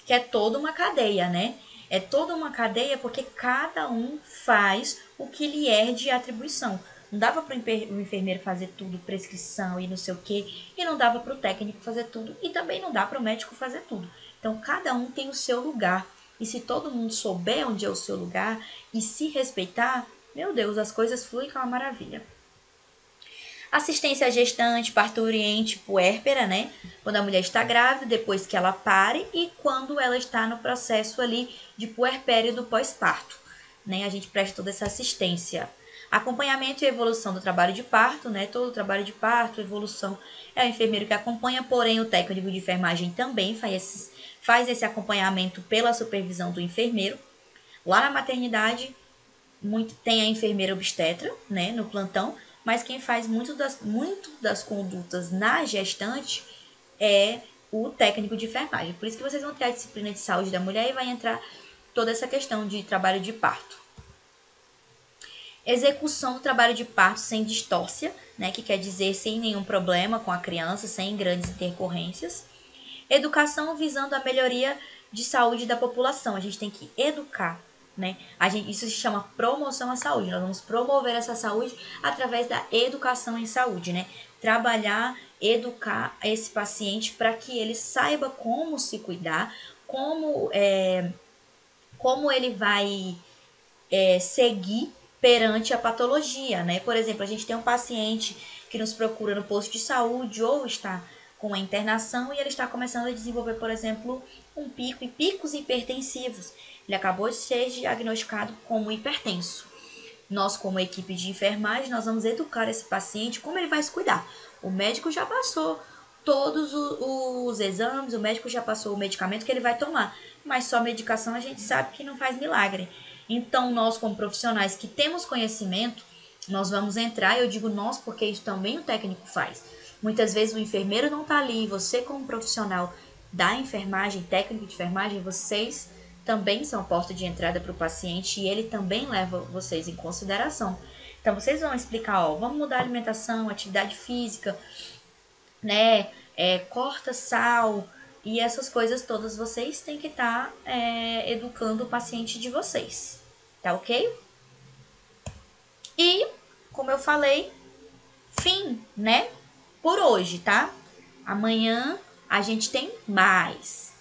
que é toda uma cadeia, né? É toda uma cadeia porque cada um faz o que lhe é de atribuição. Não dava para o enfermeiro fazer tudo, prescrição e não sei o quê. E não dava para o técnico fazer tudo. E também não dá para o médico fazer tudo. Então, cada um tem o seu lugar. E se todo mundo souber onde é o seu lugar e se respeitar, meu Deus, as coisas fluem com uma maravilha. Assistência à gestante, parturiente, puérpera, né? Quando a mulher está grávida, depois que ela pare e quando ela está no processo ali de puerpério do pós-parto, né? A gente presta toda essa assistência. Acompanhamento e evolução do trabalho de parto, né? Todo o trabalho de parto, evolução, é o enfermeiro que acompanha, porém o técnico de enfermagem também faz esse acompanhamento pela supervisão do enfermeiro. Lá na maternidade, tem a enfermeira obstetra, né, no plantão, mas quem faz muito das condutas na gestante é o técnico de enfermagem. Por isso que vocês vão ter a disciplina de saúde da mulher e vai entrar toda essa questão de trabalho de parto. Execução do trabalho de parto sem distórcia, né, que quer dizer sem nenhum problema com a criança, sem grandes intercorrências. Educação visando a melhoria de saúde da população. A gente tem que educar, né? Isso se chama promoção à saúde. Nós vamos promover essa saúde através da educação em saúde, né? Trabalhar, educar esse paciente para que ele saiba como se cuidar, como ele vai seguir perante a patologia, né? Por exemplo, a gente tem um paciente que nos procura no posto de saúde ou está com a internação e ele está começando a desenvolver, por exemplo, um pico e picos hipertensivos. Ele acabou de ser diagnosticado como hipertenso. Nós, como equipe de enfermagem, nós vamos educar esse paciente como ele vai se cuidar. O médico já passou todos os exames, o médico já passou o medicamento que ele vai tomar, mas só medicação a gente sabe que não faz milagre. Então, nós como profissionais que temos conhecimento, nós vamos entrar, eu digo nós porque isso também o técnico faz. Muitas vezes o enfermeiro não está ali, você como profissional da enfermagem, técnico de enfermagem, vocês também são a porta de entrada para o paciente e ele também leva vocês em consideração. Então, vocês vão explicar, vamos mudar a alimentação, atividade física, né, corta sal e essas coisas todas vocês têm que estar educando o paciente de vocês, tá ok? E, como eu falei, fim, né, por hoje, tá? Amanhã a gente tem mais.